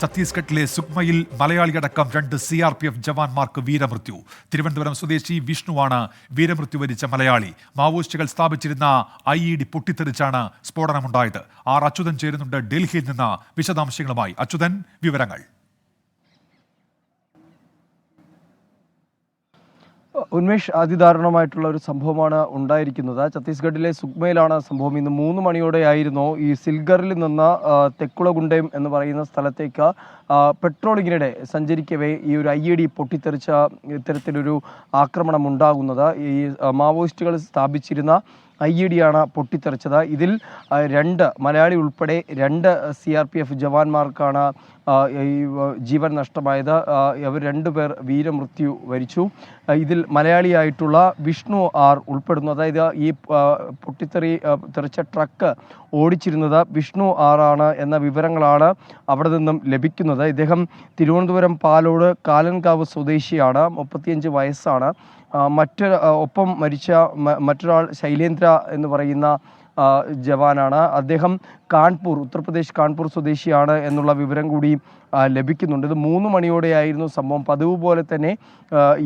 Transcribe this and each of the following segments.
ഛത്തീസ്ഗഡിലെ സുക്മയിൽ മലയാളിയടക്കം 2 CRPF ജവാന്മാർക്ക് വീരമൃത്യു. തിരുവനന്തപുരം സ്വദേശി വിഷ്ണുവാണ് വീരമൃത്യു വരിച്ച മലയാളി. മാവോയിസ്റ്റുകൾ സ്ഥാപിച്ചിരുന്ന IED പൊട്ടിത്തെറിച്ചാണ് സ്ഫോടനമുണ്ടായത്. അച്യുതൻ ചേരുന്നുണ്ട് ഡൽഹിയിൽ നിന്ന് വിശദാംശങ്ങളുമായി. അച്യുതൻ, വിവരങ്ങൾ. ഉന്മേഷ്, അതിദാരുണമായിട്ടുള്ള ഒരു സംഭവമാണ് ഉണ്ടായിരിക്കുന്നത്. ഛത്തീസ്ഗഡിലെ സുക്മയിലാണ് സംഭവം. ഇന്ന് 3 മണിയോടെയായിരുന്നു ഈ സിൽഗറിൽ നിന്ന് തെക്കുളഗുണ്ടം എന്ന് പറയുന്ന സ്ഥലത്തേക്ക് പെട്രോളിങ്ങിനിടെ സഞ്ചരിക്കവേ ഈ ഒരു IED പൊട്ടിത്തെറിച്ച ഇത്തരത്തിലൊരു ആക്രമണം ഉണ്ടാകുന്നത്. ഈ മാവോയിസ്റ്റുകൾ സ്ഥാപിച്ചിരുന്ന IED ആണ് പൊട്ടിത്തെറിച്ചത്. ഇതിൽ 2 മലയാളി ഉൾപ്പെടെ 2 CRPF ജവാന്മാർക്കാണ് ഈ ജീവൻ നഷ്ടമായത്. അവർ 2 പേർ വീരമൃത്യു വരിച്ചു. ഇതിൽ മലയാളിയായിട്ടുള്ള വിഷ്ണു R ഉൾപ്പെടുന്നു. അതായത് ഈ തെറിച്ച ട്രക്ക് ഓടിച്ചിരുന്നത് വിഷ്ണു R ആണ് എന്ന വിവരങ്ങളാണ് അവിടെ നിന്നും ലഭിക്കുന്നത്. ഇദ്ദേഹം തിരുവനന്തപുരം പാലോട് കാലൻകാവ് സ്വദേശിയാണ്. 35 വയസ്സാണ്. ഒപ്പം മരിച്ച മറ്റൊരാൾ ശൈലേന്ദ്ര എന്ന് പറയുന്ന ജവാനാണ്. അദ്ദേഹം ഉത്തർപ്രദേശ് കാൺപൂർ സ്വദേശിയാണ് എന്നുള്ള വിവരം കൂടി ലഭിക്കുന്നുണ്ട്. ഇത് 3 മണിയോടെയായിരുന്നു സംഭവം. പതിവ് പോലെ തന്നെ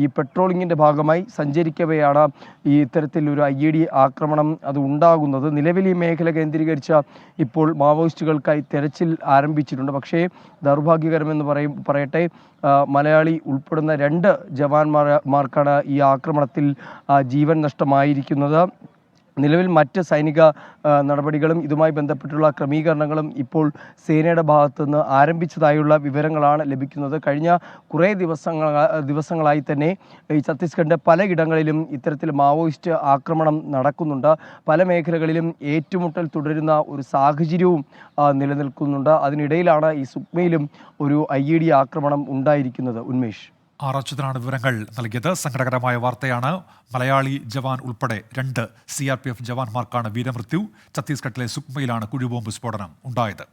ഈ പെട്രോളിങ്ങിൻ്റെ ഭാഗമായി സഞ്ചരിക്കവെയാണ് ഈ ഇത്തരത്തിലൊരു IED ആക്രമണം അത് ഉണ്ടാകുന്നത്. നിലവിൽ ഈ മേഖല കേന്ദ്രീകരിച്ച ഇപ്പോൾ മാവോയിസ്റ്റുകൾക്കായി തെരച്ചിൽ ആരംഭിച്ചിട്ടുണ്ട്. പക്ഷേ ദൗർഭാഗ്യകരമെന്ന് പറയട്ടെ, മലയാളി ഉൾപ്പെടുന്ന 2 ജവാന്മാർക്കാണ് ഈ ആക്രമണത്തിൽ ജീവൻ നഷ്ടമായിരിക്കുന്നത്. നിലവിൽ മറ്റ് സൈനിക നടപടികളും ഇതുമായി ബന്ധപ്പെട്ടുള്ള ക്രമീകരണങ്ങളും ഇപ്പോൾ സേനയുടെ ഭാഗത്തുനിന്ന് ആരംഭിച്ചതായുള്ള വിവരങ്ങളാണ് ലഭിക്കുന്നത്. കഴിഞ്ഞ കുറേ ദിവസങ്ങളായി തന്നെ ഈ ഛത്തീസ്ഗഡിൻ്റെ പലയിടങ്ങളിലും ഇത്തരത്തിൽ മാവോയിസ്റ്റ് ആക്രമണം നടക്കുന്നുണ്ട്. പല മേഖലകളിലും ഏറ്റുമുട്ടൽ തുടരുന്ന ഒരു സാഹചര്യവും നിലനിൽക്കുന്നുണ്ട്. അതിനിടയിലാണ് ഈ സുക്മയിലും ഒരു IED ആക്രമണം ഉണ്ടായിരിക്കുന്നത്. ഉന്മേഷ്, അച്യുതനാണ് വിവരങ്ങൾ നൽകിയത്. സങ്കടകരമായ വാർത്തയാണ്. മലയാളി ജവാൻ ഉൾപ്പെടെ 2 CRPF ജവാന്മാർക്കാണ് വീരമൃത്യു. ഛത്തീസ്ഗഡിലെ സുക്മയിലാണ് കുഴിബോംബ് സ്ഫോടനം ഉണ്ടായത്.